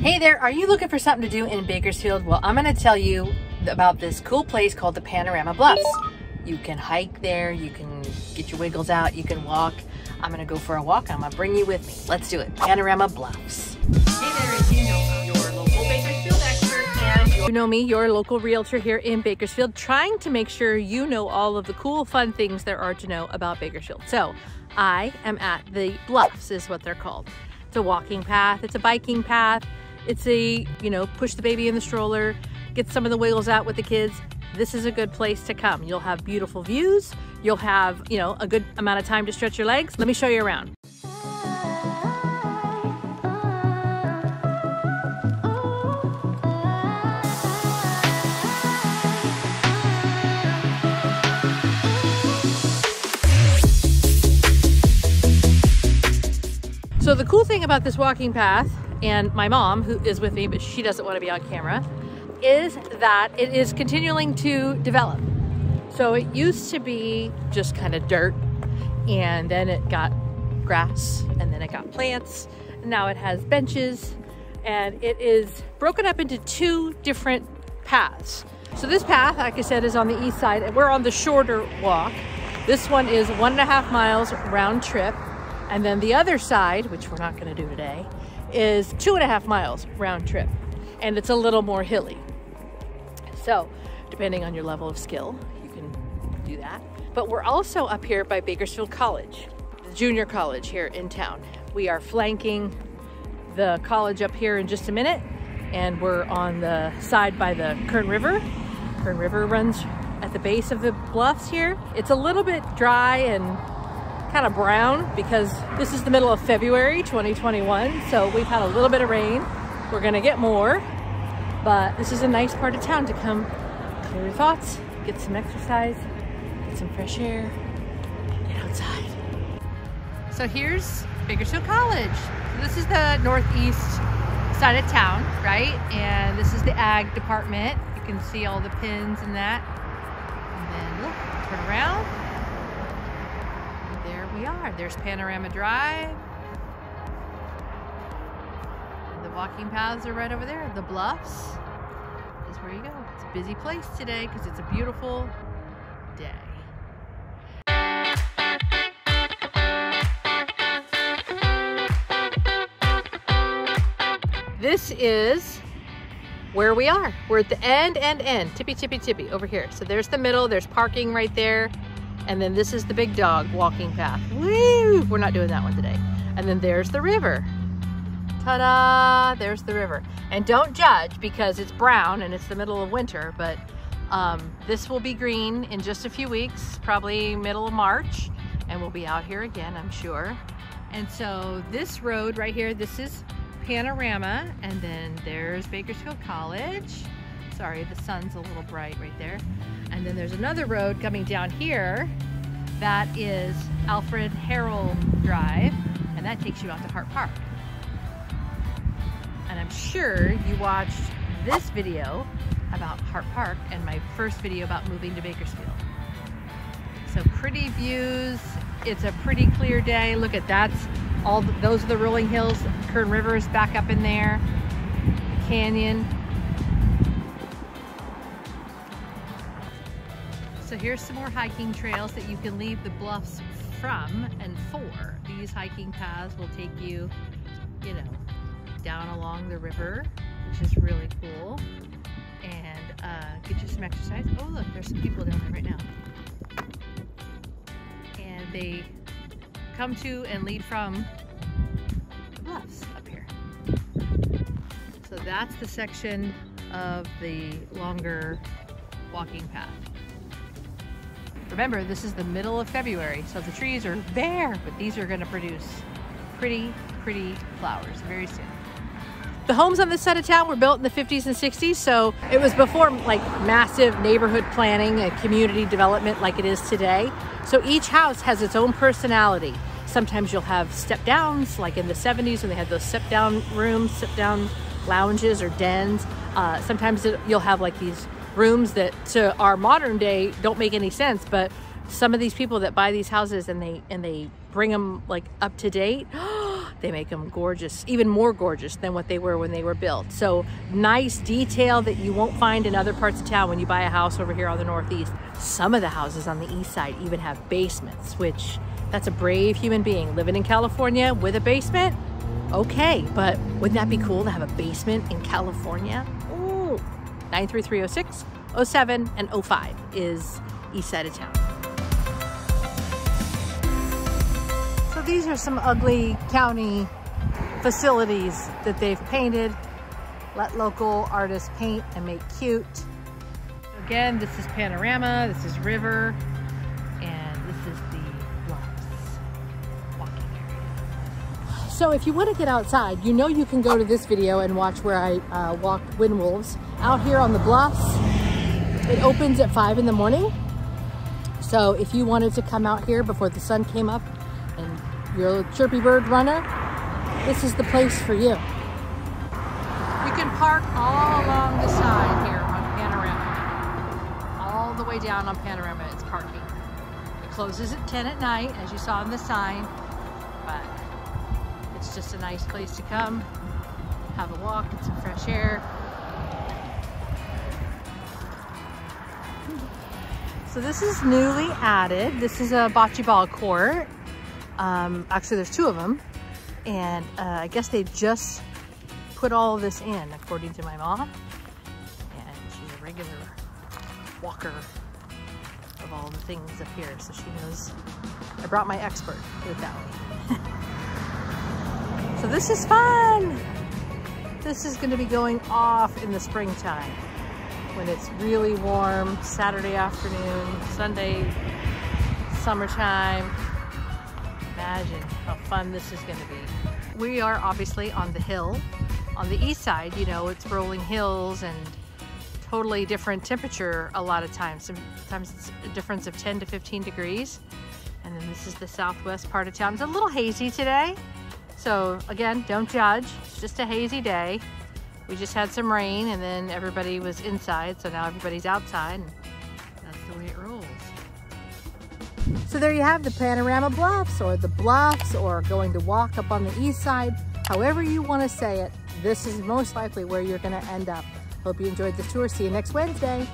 Hey there, are you looking for something to do in Bakersfield? Well, I'm going to tell you about this cool place called the Panorama Bluffs. You can hike there, you can get your wiggles out, you can walk. I'm going to go for a walk. I'm going to bring you with me. Let's do it. Panorama Bluffs. Hey there, it's your local Bakersfield expert and you know me, your local realtor here in Bakersfield, trying to make sure you know all of the cool, fun things there are to know about Bakersfield. So I am at the Bluffs is what they're called. It's a walking path, it's a biking path. It's a, push the baby in the stroller, get some of the wiggles out with the kids. This is a good place to come. You'll have beautiful views. You'll have, a good amount of time to stretch your legs. Let me show you around. So the cool thing about this walking path, and my mom, who is with me, but she doesn't want to be on camera, is that it is continuing to develop. So it used to be just kind of dirt, and then it got grass, and then it got plants, and now it has benches, and it is broken up into two different paths. So this path, like I said, is on the east side, and we're on the shorter walk. This one is 1.5 miles round trip, and then the other side, which we're not going to do today, is 2.5 miles round trip, and it's a little more hilly. So depending on your level of skill, you can do that. But we're also up here by Bakersfield College, the junior college here in town. We are flanking the college up here in just a minute, and we're on the side by the KERN River. KERN River runs at the base of the bluffs here. It's a little bit dry and kind of brown because this is the middle of February 2021, so we've had a little bit of rain. We're gonna get more, but this is a nice part of town to come clear your thoughts, get some exercise, get some fresh air, get outside. So here's Bakersfield College. So this is the northeast side of town, right? And this is the ag department. You can see all the pins and that. And then look, turn around. There we are. There's Panorama Drive. And the walking paths are right over there. The Bluffs is where you go. It's a busy place today because it's a beautiful day. This is where we are. We're at the end, tippy over here. So there's the middle, there's parking right there. And then this is the big dog walking path. Woo! We're not doing that one today. And then there's the river. Ta-da! There's the river. And don't judge because it's brown and it's the middle of winter, but this will be green in just a few weeks, probably middle of March, and we'll be out here again, I'm sure. And so this road right here, this is Panorama, and then there's Bakersfield College. Sorry, the sun's a little bright right there. And then there's another road coming down here that is Alfred Harrell Drive, and that takes you out to Hart Park. And I'm sure you watched this video about Hart Park and my first video about moving to Bakersfield. So pretty views. It's a pretty clear day. Look at that. Those are the rolling hills. KERN River is back up in there. The canyon. So here's some more hiking trails that you can leave the bluffs from and for. These hiking paths will take you, down along the river, which is really cool, and get you some exercise. Oh look, there's some people down there right now. And they come to and lead from the bluffs up here. So that's the section of the longer walking path. Remember, this is the middle of February, so the trees are bare, but these are going to produce pretty flowers very soon. The homes on this side of town were built in the 50s and 60s, so it was before like massive neighborhood planning and community development like it is today. So each house has its own personality. Sometimes you'll have step downs, like in the 70s when they had those step down rooms, step down lounges or dens. Sometimes you'll have like these rooms that to our modern day don't make any sense, but some of these people that buy these houses and they bring them like up to date, They make them gorgeous, even more gorgeous than what they were when they were built. So nice detail that you won't find in other parts of town when you buy a house over here on the Northeast. Some of the houses on the East Side even have basements, which that's a brave human being living in California with a basement. Okay, but wouldn't that be cool to have a basement in California? Ooh. 93306, 07, and 05 is East Side of town. So these are some ugly county facilities that they've painted. Let local artists paint and make cute. Again, this is Panorama, this is River, and this is the Bluffs walking area. So if you want to get outside, you know you can go to this video and watch where I walk wind wolves. Out here on the Bluffs, it opens at 5 in the morning. So if you wanted to come out here before the sun came up and you're a chirpy bird runner, this is the place for you. You can park all along the side here on Panorama. All the way down on Panorama it's parking. It closes at 10 at night, as you saw on the sign, but it's just a nice place to come, have a walk, get some fresh air. So this is newly added. This is a bocce ball court. Actually, there's 2 of them. And I guess they just put all of this in, according to my mom. And she's a regular walker of all the things up here. So she knows. I brought my expert, put it that way. So this is fun. This is going to be going off in the springtime, when it's really warm, Saturday afternoon, Sunday, summertime. Imagine how fun this is going to be. We are obviously on the hill. On the east side, you know, it's rolling hills and totally different temperature a lot of times. Sometimes it's a difference of 10 to 15 degrees. And then this is the southwest part of town. It's a little hazy today. So again, don't judge. It's just a hazy day. We just had some rain and then everybody was inside, so now everybody's outside, and that's the way it rolls. So there you have the Panorama Bluffs, or the Bluffs, or going to walk up on the east side. However you want to say it, this is most likely where you're going to end up. Hope you enjoyed the tour. See you next Wednesday.